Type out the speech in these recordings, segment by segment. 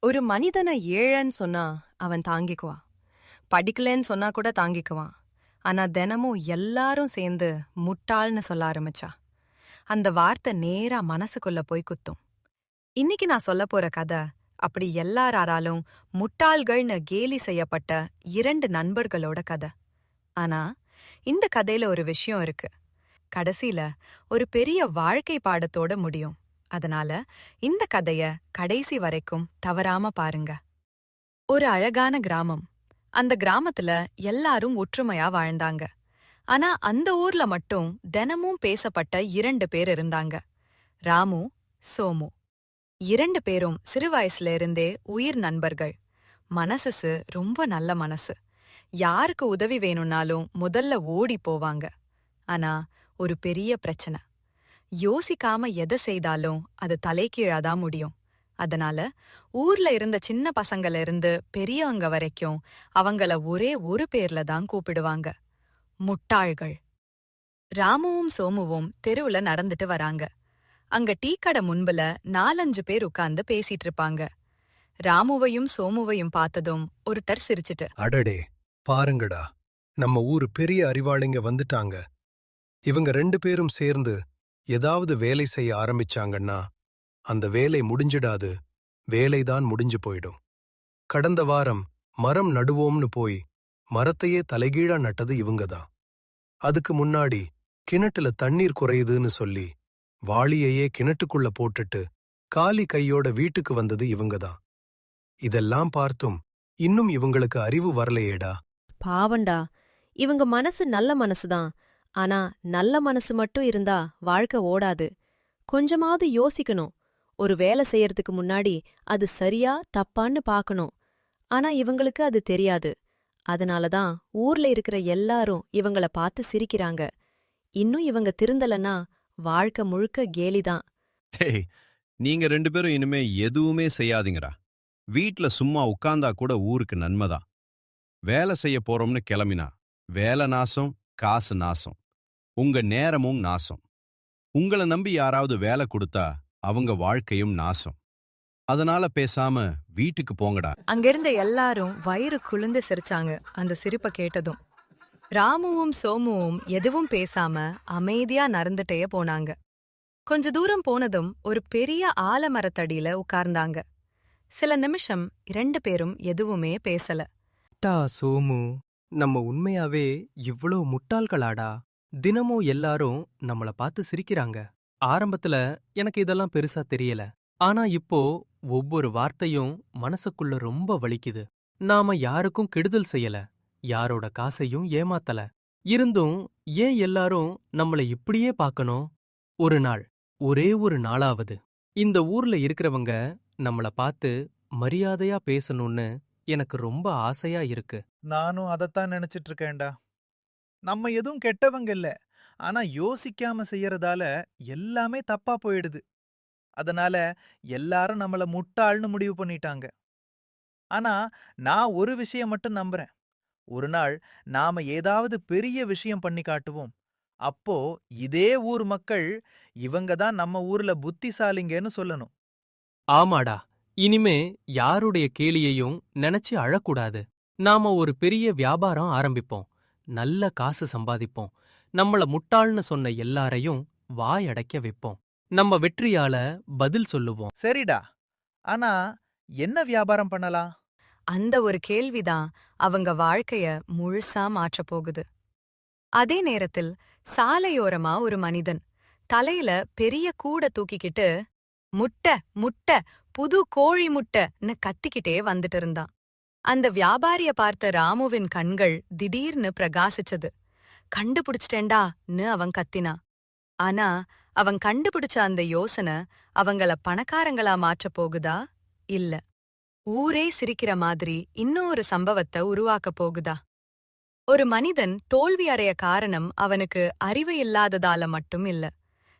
ஒரு மனிதனை ஏழைன்னு சொன்னா அவன் தாங்கிக்குவான். படிக்கலன்னு சொன்னா கூட தாங்கிக்குவான். ஆனா தினமும் எல்லாரும் சேர்ந்து முட்டாள்னு சொல்ல ஆரம்பிச்சா அந்த வார்த்தை நேரா மனசுக்குள்ள போய் குத்தும். இன்னைக்கு நான் சொல்லப் போற கதை அப்படி எல்லாராலும் முட்டாள்கள்னு கேலி செய்யப்பட்ட இரண்டு நண்பர்களோட கதை. ஆனா இந்த கதையில ஒரு விஷயம் இருக்கு. கடைசியில ஒரு பெரிய வாழ்க்கை பாடத்தோட முடியும். அதனால இந்த கதைய கடைசி வரைக்கும் தவறாம பாருங்க. ஒரு அழகான கிராமம். அந்த கிராமத்துல எல்லாரும் ஒற்றுமையா வாழ்ந்தாங்க. ஆனா அந்த ஊர்ல மட்டும் தினமும் பேசப்பட்ட இரண்டு பேர் இருந்தாங்க. ராமு, சோமு. இரண்டு பேரும் சிறு வயசுல இருந்தே உயிர் நண்பர்கள். மனசு ரொம்ப நல்ல மனசு. யாருக்கு உதவி வேணும்னாலும் முதல்ல ஓடி போவாங்க. ஆனா ஒரு பெரிய பிரச்சனை. யோசிக்காம எதை செய்தாலும் அது தலைகீழாதான் முடியும். அதனால ஊர்ல இருந்த சின்ன பசங்கள்ல இருந்து பெரியவங்க வரைக்கும் அவங்கள ஒரே ஒரு பேர்ல தான் கூப்பிடுவாங்க. முட்டாள்கள். ராமுவும் சோமுவும் தெருவுல நடந்துட்டு வராங்க. அங்க டீ கடை முன்புல 4-5 பேர் உட்கார்ந்து பேசிட்டு இருப்பாங்க. ராமுவையும் சோமுவையும் பார்த்ததும் ஒருத்தர் சிரிச்சிட்டு, அடடே, பாருங்கடா, நம்ம ஊரு பெரிய அறிவாளிங்க வந்துட்டாங்க. இவங்க 2 பேரும் சேர்ந்து ஏதாவது வேலை செய்ய ஆரம்பிச்சாங்கன்னா அந்த வேலை முடிஞ்சிடாது, வேலைதான் முடிஞ்சு போயிடும். கடந்த வாரம் மரம் நடுவோம்னு போய் மரத்தையே தலைகீழா நட்டது இவங்கதான். அதுக்கு முன்னாடி கிணற்றுல தண்ணீர் குறையுதுன்னு சொல்லி வாளியையே கிணற்றுக்குள்ள போட்டுட்டு காலி கையோட வீட்டுக்கு வந்தது இவங்கதான். இதெல்லாம் பார்த்தும் இன்னும் இவங்களுக்கு அறிவு வரலையேடா. பாவண்டா, இவங்க மனசு நல்ல மனசுதான். ஆனா நல்ல மனசு மட்டும் இருந்தா வாழ்க்கை ஓடாது. கொஞ்சமாவது யோசிக்கணும். ஒரு வேலை செய்யறதுக்கு முன்னாடி அது சரியா தப்பான்னு பாக்கணும். ஆனா இவங்களுக்கு அது தெரியாது. அதனாலதான் ஊர்ல இருக்கிற எல்லாரும் இவங்கள பார்த்து சிரிக்கிறாங்க. இன்னும் இவங்க திருந்தலன்னா வாழ்க்கை முழுக்க கேலிதான். டேய், நீங்க 2 பேரும் இனிமே எதுவுமே செய்யாதீங்கடா. வீட்ல சும்மா உட்கார்ந்தா கூட ஊருக்கு நன்மைதான். வேலை செய்ய போறோம்னு கிளம்பினா வேலை நாசம், காசு நாசம், உங்க நேரமும் நாசம். உங்கள நம்பி யாராவது வேலை கொடுத்தா அவங்க வாழ்க்கையும் நாசம். அதனால பேசாம வீட்டுக்கு போங்கடா. அங்கிருந்த எல்லாரும் வயிறு குளிர்ந்து சிரிச்சாங்க அந்த சிரிப்பை கேட்டதும். ராமுவும் சோமுவும் எதுவும் பேசாம அமைதியா நடந்துட்டே போனாங்க. கொஞ்ச தூரம் போனதும் ஒரு பெரிய ஆலமரத்தடியில உட்கார்ந்தாங்க. சில நிமிஷம் 2 பேரும் எதுவுமே பேசல. சோமு, நம்ம உண்மையாவே இவ்ளோ முட்டாள்களாடா? தினமும் எல்லாரும் நம்மள பார்த்து சிரிக்கிறாங்க. ஆரம்பத்துல எனக்கு இதெல்லாம் பெருசா தெரியல. ஆனா இப்போ ஒவ்வொரு வார்த்தையும் மனசுக்குள்ள ரொம்ப வலிக்குது. நாம யாருக்கும் கெடுதல் செய்யல, யாரோட காசையும் ஏமாத்தல. இருந்தும் ஏன் எல்லாரும் நம்மள இப்படியே பார்க்கணும்? ஒரு நாள், ஒரே ஒரு நாளாவது இந்த ஊர்ல இருக்கிறவங்க நம்மள பார்த்து மரியாதையா பேசணும்னு எனக்கு ரொம்ப ஆசையா இருக்கு. நானும் அதத்தான் நினைச்சிட்டு இருக்கேன்டா. நம்ம எதுவும் கெட்டவங்க இல்ல. ஆனா யோசிக்காம செய்யறதால எல்லாமே தப்பா போயிடுது. அதனால எல்லாரும் நம்மள முட்டாள்னு முடிவு பண்ணிட்டாங்க. ஆனா நான் ஒரு விஷயம் மட்டும் நம்புறேன். ஒரு நாள் நாம ஏதாவது பெரிய விஷயம் பண்ணி காட்டுவோம். அப்போ இதே ஊர் மக்கள் இவங்க தான் நம்ம ஊர்ல புத்திசாலிங்கன்னு சொல்லணும். ஆமாடா, இனிமே யாருடைய கேலியையும் நினைச்சு அழக்கூடாது. நாம ஒரு பெரிய வியாபாரம் ஆரம்பிப்போம், நல்ல காசு சம்பாதிப்போம், நம்மள முட்டாள்னு சொன்ன எல்லாரையும் வாயடைக்க வைப்போம். நம்ம வெற்றியால பதில் சொல்லுவோம். சரிடா. ஆனா என்ன வியாபாரம் பண்ணலாம்? அந்த ஒரு கேள்விதான் அவங்க வாழ்க்கைய முழுசா மாற்றப் போகுது. அதே நேரத்தில் சாலையோரமா ஒரு மனிதன் தலையில பெரிய கூடை தூக்கிக்கிட்டு முட்டை முட்டை புது கோழி முட்டைன்னு கத்திக்கிட்டே வந்துட்டு இருந்தான். அந்த வியாபாரிய பார்த்த ராமுவின் கண்கள் திடீர்னு பிரகாசிச்சது. கண்டுபிடிச்சிட்டேன்டான்னு அவன் கத்தினான். ஆனா அவன் கண்டுபிடிச்ச அந்த யோசனை அவங்கள பணக்காரங்களா மாற்றப் போகுதா, இல்ல ஊரே சிரிக்கிற மாதிரி இன்னொரு சம்பவத்தை உருவாக்கப் போகுதா? ஒரு மனிதன் தோல்வி அடைய காரணம் அவனுக்கு அறிவு இல்லாததால மட்டும் இல்ல.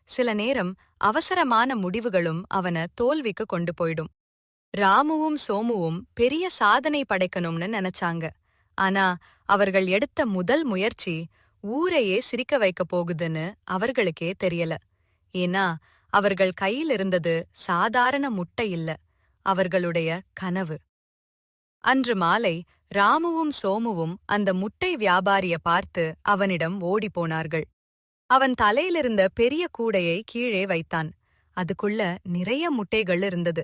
சில நேரம் அவசரமான முடிவுகளும் அவன தோல்விக்கு கொண்டு போயிடும். ராமுவும் சோமுவும் பெரிய சாதனை படைக்கணும்னு நினைச்சாங்க. ஆனா அவர்கள் எடுத்த முதல் முயற்சி ஊரையே சிரிக்க வைக்க போகுதுன்னு அவர்களுக்கே தெரியல. ஏன்னா அவர்கள் கையில் இருந்தது சாதாரண முட்டை இல்ல, அவர்களுடைய கனவு. அன்று மாலை ராமுவும் சோமுவும் அந்த முட்டை வியாபாரிய பார்த்து அவனிடம் ஓடிப்போனார்கள். அவன் தலையிலிருந்த பெரிய கூடையை கீழே வைத்தான். அதுக்குள்ள நிறைய முட்டைகள் இருந்தது.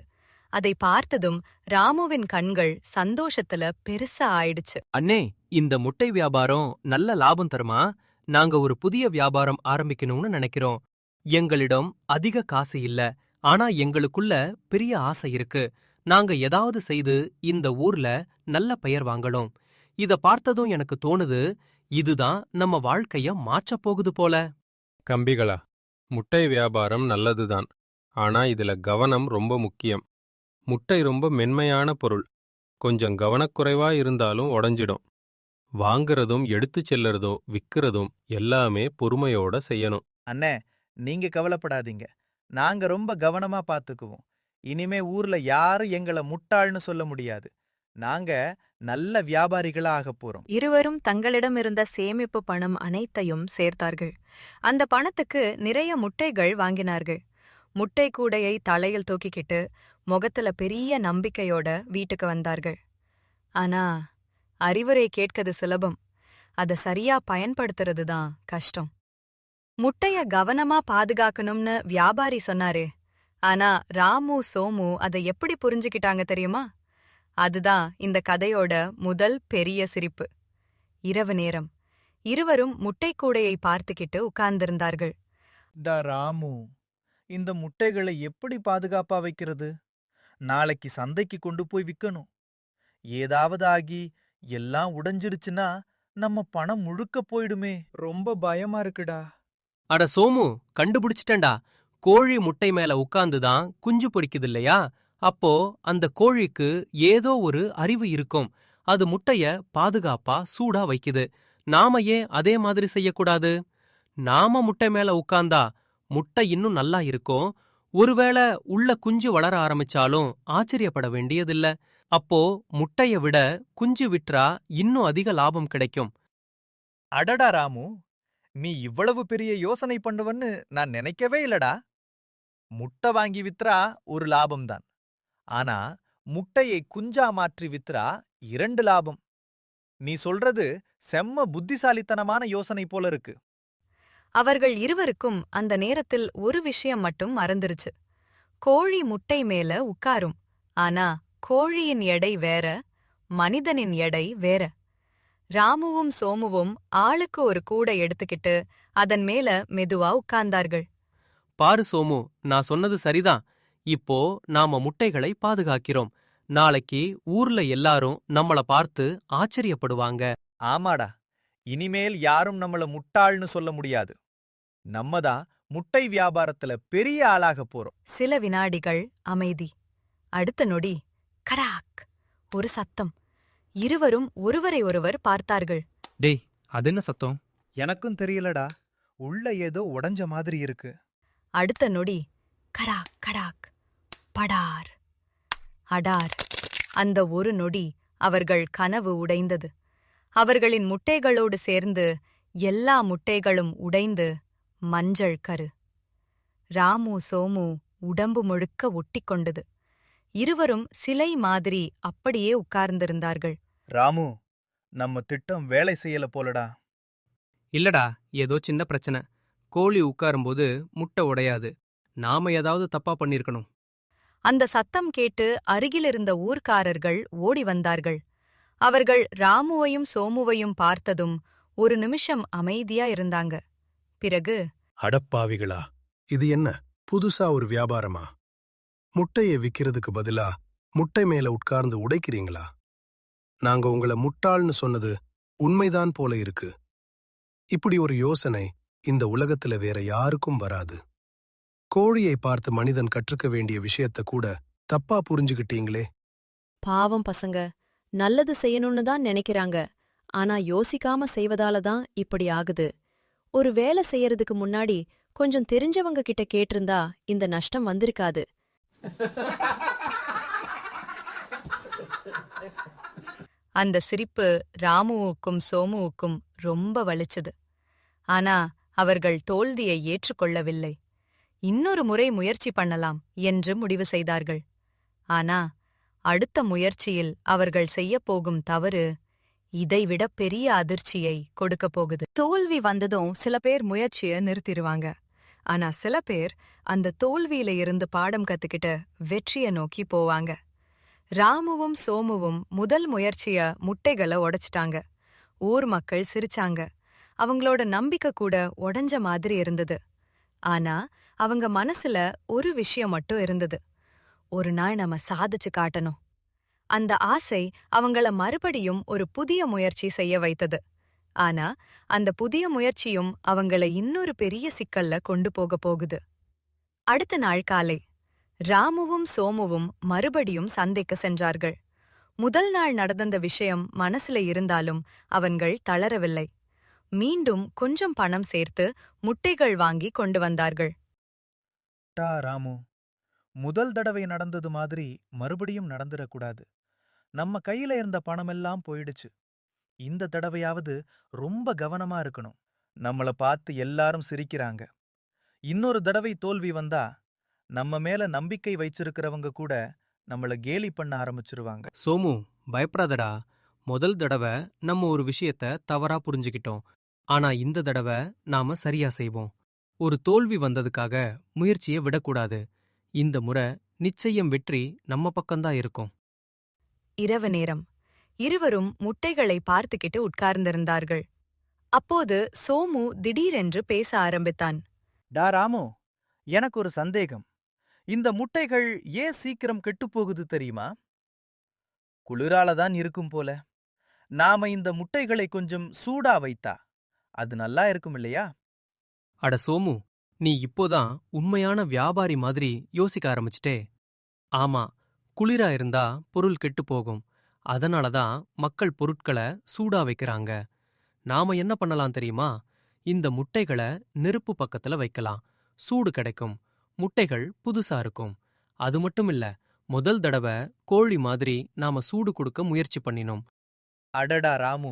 அதை பார்த்ததும் ராமுவின் கண்கள் சந்தோஷத்துல பெருசா ஆயிடுச்சு. அண்ணே, இந்த முட்டை வியாபாரம் நல்ல லாபம் தருமா? நாங்க ஒரு புதிய வியாபாரம் ஆரம்பிக்கணும்னு நினைக்கிறோம். எங்களிடம் அதிக காசு இல்ல, ஆனா எங்களுக்குள்ள பெரிய ஆசை இருக்கு. நாங்க ஏதாவது செய்து இந்த ஊர்ல நல்ல பெயர் வாங்கணும். இத பார்த்ததும் எனக்கு தோணுது, இதுதான் நம்ம வாழ்க்கைய மாற்றப் போகுது போல. கம்பிகளா, முட்டை வியாபாரம் நல்லதுதான். ஆனா இதுல கவனம் ரொம்ப முக்கியம். முட்டை ரொம்ப மென்மையான பொருள். கொஞ்சம் கவனக்குறைவா இருந்தாலும் உடைஞ்சிடும். வாங்குறதும் எடுத்துச் செல்லுறதும் விக்கிறதும் எல்லாமே பொறுமையோட செய்யணும். அண்ணே, நீங்க கவலைப்படாதீங்க. நாங்க ரொம்ப கவனமா பாத்துக்குவோம். இனிமே ஊர்ல யாரும் எங்கள முட்டாள்னு சொல்ல முடியாது. நாங்க நல்ல வியாபாரிகளா ஆகப் போறோம். இருவரும் தங்களிடமிருந்த சேமிப்பு பணம் அனைத்தையும் சேர்த்தார்கள். அந்த பணத்துக்கு நிறைய முட்டைகள் வாங்கினார்கள். முட்டை கூடையை தலையில் தூக்கிக்கிட்டு முகத்துல பெரிய நம்பிக்கையோட வீட்டுக்கு வந்தார்கள். ஆனா அறிவுரை கேட்கது சுலபம், அத சரியா பயன்படுத்துறது தான் கஷ்டம். முட்டைய கவனமா பாதுகாக்கணும்னு வியாபாரி சொன்னாரே, ஆனா ராமு சோமு அதை எப்படி புரிஞ்சுக்கிட்டாங்க தெரியுமா? அதுதான் இந்த கதையோட முதல் பெரிய சிரிப்பு. இரவு நேரம். இருவரும் முட்டைக்கூடையை பார்த்துக்கிட்டு உட்கார்ந்திருந்தார்கள். ராமு, இந்த முட்டைகளை எப்படி பாதுகாப்பா வைக்கிறது? நாளைக்கு சந்தைக்கு கொண்டு போய் விக்கணும். ஏதாவது ஆகி எல்லாம் உடைஞ்சிடுச்சுன்னா நம்ம பணம் முழுக்க போயிடுமே. ரொம்ப பயமா இருக்குடா. அட சோமு, கண்டுபிடிச்சிட்டேன்டா. கோழி முட்டை மேல உட்கார்ந்துதான் குஞ்சு பொரிக்குது இல்லையா? அப்போ அந்த கோழிக்கு ஏதோ ஒரு அறிவு இருக்கும். அது முட்டைய பாதுகாப்பா சூடா வைக்குது. நாம ஏன் அதே மாதிரி செய்யக்கூடாது? நாம முட்டை மேல உட்கார்ந்தா முட்டை இன்னும் நல்லா இருக்கும். ஒருவேளை உள்ள குஞ்சு வளர ஆரம்பிச்சாலும் ஆச்சரியப்பட வேண்டியதில்ல. அப்போ முட்டைய விட குஞ்சு விற்றா இன்னும் அதிக லாபம் கிடைக்கும். அடடா ராமு, நீ இவ்வளவு பெரிய யோசனை பண்ணுவன்னு நான் நினைக்கவே இல்லடா. முட்டை வாங்கி வித்ரா ஒரு லாபம்தான். ஆனா முட்டையை குஞ்சா மாற்றி வித்ரா 2 லாபம். நீ சொல்றது செம்ம புத்திசாலித்தனமான யோசனை போல இருக்கு. அவர்கள் இருவருக்கும் அந்த நேரத்தில் ஒரு விஷயம் மட்டும் மறந்துருச்சு. கோழி முட்டை மேல உட்காரும். ஆனா கோழியின் எடை வேற, மனிதனின் எடை வேற. ராமுவும் சோமுவும் ஆளுக்கு ஒரு கூடை எடுத்துக்கிட்டு அதன் மேல மெதுவா உட்கார்ந்தார்கள். பாரு சோமு, நான் சொன்னது சரிதான். இப்போ நாம முட்டைகளை பாதுகாக்கிறோம். நாளைக்கு ஊர்ல எல்லாரும் நம்மள பார்த்து ஆச்சரியப்படுவாங்க. ஆமாடா, இனிமேல் யாரும் நம்மள முட்டாள்னு சொல்ல முடியாது. நம்மதான் முட்டை வியாபாரத்துல பெரிய ஆளாக போறோம். சில வினாடிகள் அமைதி. அடுத்த நொடி கராக் ஒரு சத்தம். இருவரும் ஒருவரை ஒருவர் பார்த்தார்கள். டேய், அது என்ன சத்தம்? எனக்கும் தெரியலடா. உள்ள ஏதோ உடைஞ்ச மாதிரி இருக்கு. அடுத்த நொடி கராக் கடாக் படார் அடார். அந்த ஒரு நொடி அவர்கள் கனவு உடைந்தது. அவர்களின் முட்டைகளோடு சேர்ந்து எல்லா முட்டைகளும் உடைந்து மஞ்சள் கரு. ராமு சோமு உடம்பு முழுக்க ஒட்டிக்கொண்டது. இருவரும் சிலை மாதிரி அப்படியே உட்கார்ந்திருந்தார்கள். ராமு, நம்ம திட்டம் வேலை செய்யல போலடா. இல்லடா, ஏதோ சின்ன பிரச்சனை. கோழி உட்காரும்போது முட்டை உடையாது. நாம ஏதாவது தப்பா பண்ணிருக்கணும். அந்த சத்தம் கேட்டு அருகிலிருந்த ஊர்க்காரர்கள் ஓடி வந்தார்கள். அவர்கள் ராமுவையும் சோமுவையும் பார்த்ததும் ஒரு நிமிஷம் அமைதியா இருந்தாங்க. பிறகு, அடப்பாவிகளா, இது என்ன புதுசா ஒரு வியாபாரமா? முட்டையை விக்கிறதுக்கு பதிலா முட்டை மேல உட்கார்ந்து உடைக்கிறீங்களா? நாங்க உங்கள முட்டாள்னு சொன்னது உண்மைதான் போல இருக்கு. இப்படி ஒரு யோசனை இந்த உலகத்துல வேற யாருக்கும் வராது. கோழியை பார்த்து மனிதன் கற்றுக்க வேண்டிய விஷயத்த கூட தப்பா புரிஞ்சுகிட்டீங்களே. பாவம் பசங்க, நல்லது செய்யணும்னு தான் நினைக்கிறாங்க. ஆனா யோசிக்காம செய்வதால தான் இப்படி ஆகுது. ஒரு வேலை செய்யறதுக்கு முன்னாடி கொஞ்சம் தெரிஞ்சவங்க கிட்ட கேட்டிருந்தா இந்த நஷ்டம் வந்திருக்காது. அந்த சிரிப்பு ராமுவுக்கும் சோமுவுக்கும் ரொம்ப வலிச்சது. ஆனா அவர்கள் தோல்வியை ஏற்றுக்கொள்ளவில்லை. இன்னொரு முறை முயற்சி பண்ணலாம் என்று முடிவு செய்தார்கள். ஆனா அடுத்த முயற்சியில் அவர்கள் செய்யப் போகும் தவறு இதைவிட பெரிய அதிர்ச்சியை கொடுக்கப் போகுது. தோல்வி வந்ததும் சில பேர் முயற்சிய நிறுத்திடுவாங்க. ஆனா சில பேர் அந்த தோல்வியில இருந்து பாடம் கத்துக்கிட்டு வெற்றிய நோக்கி போவாங்க. ராமுவும் சோமுவும் முதல் முயற்சிய முட்டைகளை உடைச்சிட்டாங்க. ஊர் மக்கள் சிரிச்சாங்க. அவங்களோட நம்பிக்கை கூட உடைஞ்ச மாதிரி இருந்தது. ஆனா அவங்க மனசுல ஒரு விஷயம் மட்டும் இருந்தது. ஒரு நாள் நம்ம சாதிச்சு காட்டணும். அந்த ஆசை அவங்கள மறுபடியும் ஒரு புதிய முயற்சி செய்ய வைத்தது. ஆனா அந்த புதிய முயற்சியும் அவங்கள இன்னொரு பெரிய சிக்கல்ல கொண்டு போகுது. அடுத்த நாள் காலை ராமுவும் சோமுவும் மறுபடியும் சந்தைக்கு சென்றார்கள். முதல் நாள் நடந்த விஷயம் மனசுல இருந்தாலும் அவங்கள் தளரவில்லை. மீண்டும் கொஞ்சம் பணம் சேர்த்து முட்டைகள் வாங்கி கொண்டு வந்தார்கள். ராமு, முதல் தடவை நடந்தது மாதிரி மறுபடியும் நடந்துடக்கூடாது. நம்ம கையில இருந்த பணமெல்லாம் போயிடுச்சு. இந்த தடவையாவது ரொம்ப கவனமா இருக்கணும். நம்மள பார்த்து எல்லாரும் சிரிக்கிறாங்க. இன்னொரு தடவை தோல்வி வந்தா நம்ம மேல நம்பிக்கை வைச்சிருக்கிறவங்க கூட நம்மள கேலி பண்ண ஆரம்பிச்சிருவாங்க. சோமு, பயப்படாதடா. முதல் தடவை நம்ம ஒரு விஷயத்த தவறா புரிஞ்சுக்கிட்டோம். ஆனா இந்த தடவை நாம சரியா செய்வோம். ஒரு தோல்வி வந்ததுக்காக முயற்சியை விடக்கூடாது. இந்த முறை நிச்சயம் வெற்றி நம்ம பக்கம்தான் இருக்கும். இரவு நேரம். இருவரும் முட்டைகளை பார்த்துக்கிட்டு உட்கார்ந்திருந்தார்கள். அப்போது சோமு திடீரென்று பேச ஆரம்பித்தான். ராமு, எனக்கு ஒரு சந்தேகம். இந்த முட்டைகள் ஏன் சீக்கிரம் கெட்டுப்போகுது தெரியுமா? குளிரால தான் இருக்கும் போல. நாம இந்த முட்டைகளை கொஞ்சம் சூடா வைத்தா அது நல்லா இருக்கும் இல்லையா? அட சோமு, நீ இப்போதான் உண்மையான வியாபாரி மாதிரி யோசிக்க ஆரம்பிச்சிட்டே. ஆமா, குளிரா இருந்தா பொருள் கெட்டுப் போகும். அதனால தான் மக்கள் பொருட்களை சூடா வைக்கிறாங்க. நாம என்ன பண்ணலாம் தெரியுமா? இந்த முட்டைகளை நெருப்பு பக்கத்துல வைக்கலாம். சூடு கிடைக்கும். முட்டைகள் புதுசா இருக்கும். அது மட்டும் இல்ல, முதல் தடவை கோழி மாதிரி நாம சூடு கொடுக்க முயற்சி பண்ணினோம். அடடா ராமு,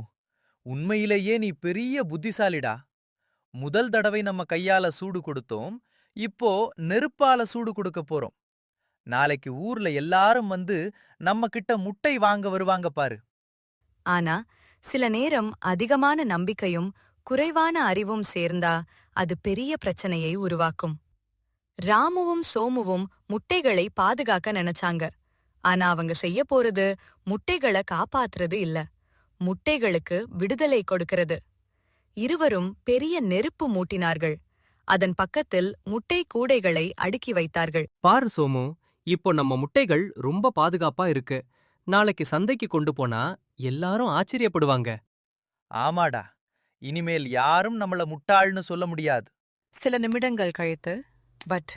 உண்மையிலேயே நீ பெரிய புத்திசாலிடா. முதல் தடவை நம்ம கையால சூடு கொடுத்தோம். இப்போ நெருப்பால சூடு கொடுக்க போறோம். நாளைக்கு ஊர்ல எல்லாரும் வந்து நம்ம கிட்ட முட்டை வாங்க வருவாங்க பாரு. ஆனா சில நேரம் அதிகமான நம்பிக்கையும் குறைவான அறிவும் சேர்ந்தா அது பெரிய பிரச்சனையை உருவாக்கும். ராமுவும் சோமுவும் முட்டைகளை பாதுகாக்க நினைச்சாங்க. ஆனா அவங்க செய்ய போறது முட்டைகளை காப்பாத்துறது இல்ல, முட்டைகளுக்கு விடுதலை கொடுக்கிறது. இருவரும் பெரிய நெருப்பு மூட்டினார்கள். அதன் பக்கத்தில் முட்டை கூடைகளை அடுக்கி வைத்தார்கள். பாரு சோமு, இப்போ நம்ம முட்டைகள் ரொம்ப பாதுகாப்பா இருக்கு. நாளைக்கு சந்தைக்கு கொண்டு போனா எல்லாரும் ஆச்சரியப்படுவாங்க. ஆமாடா, இனிமேல் யாரும் நம்மள முட்டாள்னு சொல்ல முடியாது. சில நிமிடங்கள் கழித்து பட்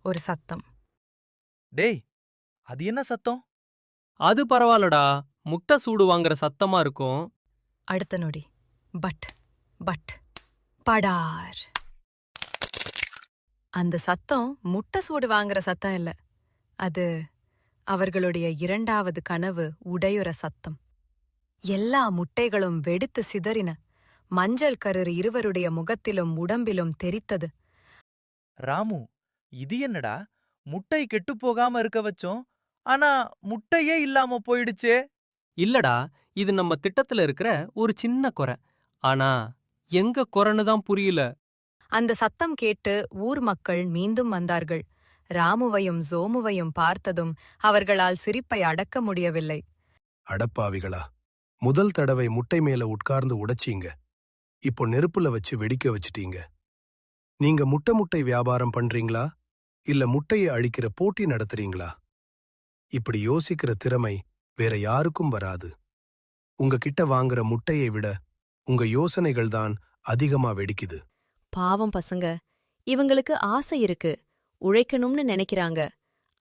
ஒரு சத்தம். டேய், அது என்ன சத்தம்? அது பரவாயில்லடா, முட்டை சூடு வாங்குற சத்தமா இருக்கும். அடுத்த நொடி பட் பட் படார். அந்த சத்தம் முட்டை சூடு வாங்குற சத்தம் இல்ல, அது அவர்களுடைய இரண்டாவது கனவு உடையுற சத்தம். எல்லா முட்டைகளும் வெடித்து சிதறின. மஞ்சள் கரு இருவருடைய முகத்திலும் உடம்பிலும் தெரித்தது. ராமு, இது என்னடா? முட்டை கெட்டுப் போகாம இருக்க வச்சோம். ஆனா முட்டையே இல்லாம போயிடுச்சே. இல்லடா, இது நம்ம திட்டத்துல இருக்கிற ஒரு சின்ன குறை. ஆனா எங்க குறைன்னு தான் புரியல. அந்த சத்தம் கேட்டு ஊர் மக்கள் மீண்டும் வந்தார்கள். ராமுவையும் சோமுவையும் பார்த்ததும் அவர்களால் சிரிப்பை அடக்க முடியவில்லை. அடப்பாவிகளா, முதல் தடவை முட்டை மேல உட்கார்ந்து உடைச்சீங்க. இப்போ நெருப்புல வச்சு வெடிக்க வச்சிட்டீங்க. நீங்க முட்டை வியாபாரம் பண்றீங்களா இல்ல முட்டையை அழிக்கிற போட்டி நடத்துறீங்களா? இப்படி யோசிக்கிற திறமை வேற யாருக்கும் வராது. உங்ககிட்ட வாங்குற முட்டையை விட உங்க யோசனைகள் தான் அதிகமா வெடிக்குது. பாவம் பசங்க, இவங்களுக்கு ஆசை இருக்கு, உழைக்கணும்னு நினைக்கிறாங்க.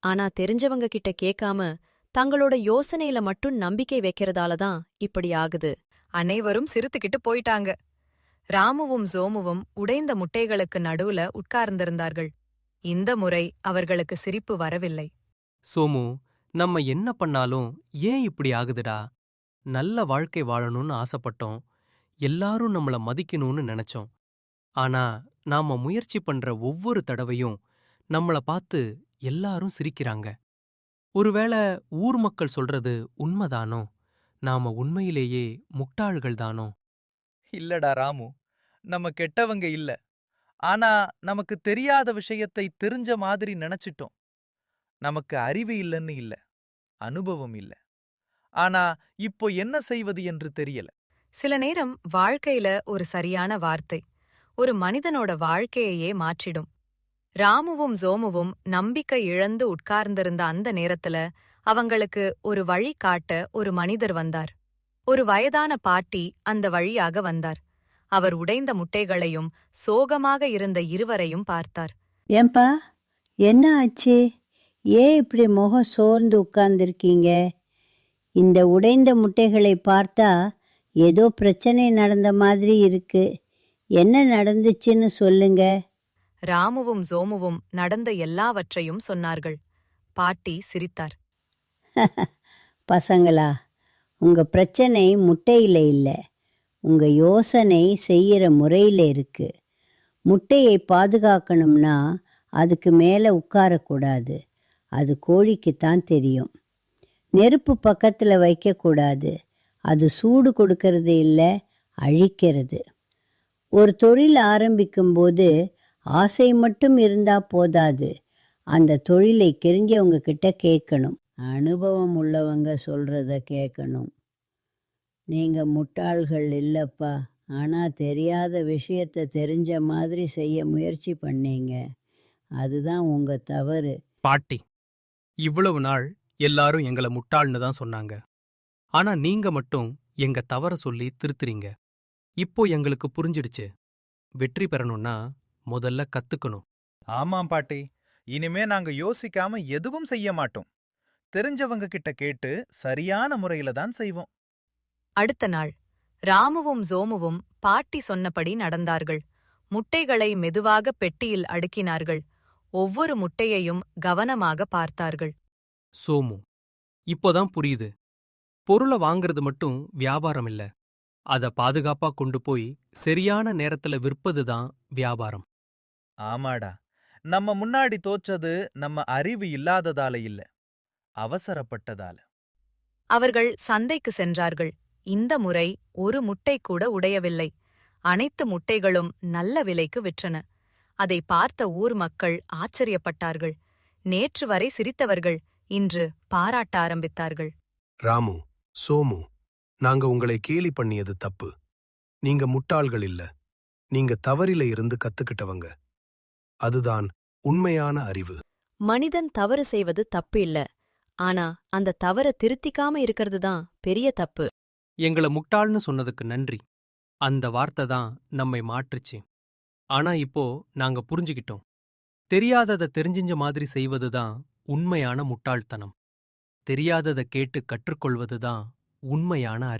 ஆனா தெரிஞ்சவங்க கிட்ட கேட்காம தங்களோட யோசனையில மட்டும் நம்பிக்கை வைக்கிறதால தான் இப்படி ஆகுது. அனைவரும் சிரித்துக்கிட்டு போயிட்டாங்க. ராமுவும் சோமுவும் உடைந்த முட்டைகளுக்கு நடுவுல உட்கார்ந்திருந்தார்கள். இந்த முறை அவர்களுக்கு சிரிப்பு வரவில்லை. சோமு, நம்ம என்ன பண்ணாலும் ஏன் இப்படி ஆகுதுடா? நல்ல வாழ்க்கை வாழணும்னு ஆசைப்பட்டோம். எல்லாரும் நம்மள மதிக்கணும்னு நினைச்சோம். ஆனா நாம முயற்சி பண்ற ஒவ்வொரு தடவையும் நம்மள பார்த்து எல்லாரும் சிரிக்கிறாங்க. ஒருவேளை ஊர் மக்கள் சொல்றது உண்மைதானோ? நாம உண்மையிலேயே முட்டாள்கள் தானோ? இல்லடா ராமு, நம்ம கெட்டவங்க இல்ல. ஆனா நமக்கு தெரியாத விஷயத்தை தெரிஞ்ச மாதிரி நினைச்சிட்டோம். நமக்கு அறிவு இல்லன்னு இல்ல, அனுபவம் இல்ல. ஆனா இப்போ என்ன செய்வது என்று தெரியல. சில நேரம் வாழ்க்கையில ஒரு சரியான வார்த்தை ஒரு மனிதனோட வாழ்க்கையையே மாற்றிடும். ராமுவும் ஜோமுவும் நம்பிக்கை இழந்து உட்கார்ந்திருந்த அந்த நேரத்துல அவங்களுக்கு ஒரு வழி காட்ட ஒரு மனிதர் வந்தார். ஒரு வயதான பாட்டி அந்த வழியாக வந்தார். அவர் உடைந்த முட்டைகளையும் சோகமாக இருந்த இருவரையும் பார்த்தார். ஏன்பா, என்ன ஆச்சு? ஏன் இப்படி முகம் சோர்ந்து உட்கார்ந்திருக்கீங்க? இந்த உடைந்த முட்டைகளை பார்த்தா ஏதோ பிரச்சனை நடந்த மாதிரி இருக்கு. என்ன நடந்துச்சுன்னு சொல்லுங்க. ராமுவும் ஜோமுவும் நடந்த எல்லாவற்றையும் சொன்னார்கள். பாட்டி சிரித்தார். பசங்களா, உங்க பிரச்சனை முட்டையில இல்லை, உங்க யோசனை செய்யற முறையில இருக்கு. முட்டையை பாதுகாக்கணும்னா அதுக்கு மேலே உட்காரக்கூடாது. அது கோழிக்குத்தான் தெரியும். நெருப்பு பக்கத்தில் வைக்கக்கூடாது. அது சூடு கொடுக்கறது இல்லை, அழிக்கிறது. ஒரு தொழில் ஆரம்பிக்கும்போது ஆசை மட்டும் இருந்தால் போதாது. அந்த தொழிலை தெரிஞ்சவங்க கிட்ட கேட்கணும். அனுபவம் உள்ளவங்க சொல்கிறத கேட்கணும். நீங்கள் முட்டாள்கள் இல்லைப்பா, ஆனால் தெரியாத விஷயத்தை தெரிஞ்ச மாதிரி செய்ய முயற்சி பண்ணீங்க. அதுதான் உங்கள் தவறு. பாட்டி, இவ்வளவு நாள் எல்லாரும் எங்கள முட்டாள்னு தான் சொன்னாங்க. ஆனா நீங்க மட்டும் எங்க தவற சொல்லி திருத்துறீங்க. இப்போ எங்களுக்கு புரிஞ்சிடுச்சு. வெற்றி பெறணும்னா முதல்ல கத்துக்கணும். ஆமாம் பாட்டி, இனிமே நாங்க யோசிக்காம எதுவும் செய்ய மாட்டோம். தெரிஞ்சவங்க கிட்ட கேட்டு சரியான முறையில தான் செய்வோம். அடுத்த நாள் ராமுவும் ஜோமுவும் பாட்டி சொன்னபடி நடந்தார்கள். முட்டைகளை மெதுவாக பெட்டியில் அடுக்கினார்கள். ஒவ்வொரு முட்டையையும் கவனமாக பார்த்தார்கள். சோமு, இப்போதான் புரியுது. பொருளை வாங்குறது மட்டும் வியாபாரம் இல்ல. அத பாதுகாப்பா கொண்டு போய் சரியான நேரத்துல விற்பது தான் வியாபாரம். ஆமாடா, நம்ம முன்னாடி தோற்றது நம்ம அறிவு இல்லாததால இல்ல, அவசரப்பட்டதால. அவர்கள் சந்தைக்கு சென்றார்கள். இந்த முறை ஒரு முட்டை கூட உடையவில்லை. அனைத்து முட்டைகளும் நல்ல விலைக்கு விற்றன. அதை பார்த்த ஊர் மக்கள் ஆச்சரியப்பட்டார்கள். நேற்று வரை சிரித்தவர்கள் இன்று பாராட்ட ஆரம்பித்தார்கள். ராமு, சோமு, நாங்க உங்களை கேலி பண்ணியது தப்பு. நீங்க முட்டாள்கள் இல்ல, நீங்க தவறில இருந்து கத்துக்கிட்டவங்க. அதுதான் உண்மையான அறிவு. மனிதன் தவறு செய்வது தப்பு இல்ல. ஆனா அந்த தவற திருத்திக்காம இருக்கிறது தான் பெரிய தப்பு. எங்கள முட்டாள்னு சொன்னதுக்கு நன்றி. அந்த வார்த்தை தான் நம்மை மாற்றுச்சு. ஆனா இப்போ நாங்க புரிஞ்சுக்கிட்டோம். தெரியாதத தெரிஞ்சிஞ்ச மாதிரி செய்வது தான் உண்மையான முட்டாள்தனம். தெரியாதத கேட்டு கற்றுக்கொள்வது தான் உண்மையான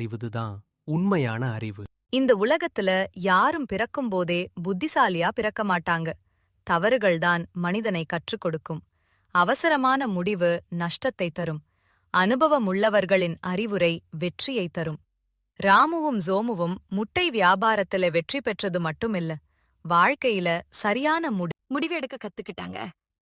உண்மையான அறிவு. இந்த உலகத்துல யாரும் பிறக்கும்போதே புத்திசாலியா பிறக்க மாட்டாங்க. தவறுகள்தான் மனிதனை கற்றுக் கொடுக்கும். அவசரமான முடிவு நஷ்டத்தை தரும். அனுபவமுள்ளவர்களின் அறிவுரை வெற்றியை தரும். ராமுவும் ஜோமுவும் முட்டை வியாபாரத்துல வெற்றி பெற்றது மட்டுமில்ல, வாழ்க்கையில சரியான முடிவு முடிவு எடுக்க கத்துக்கிட்டாங்க.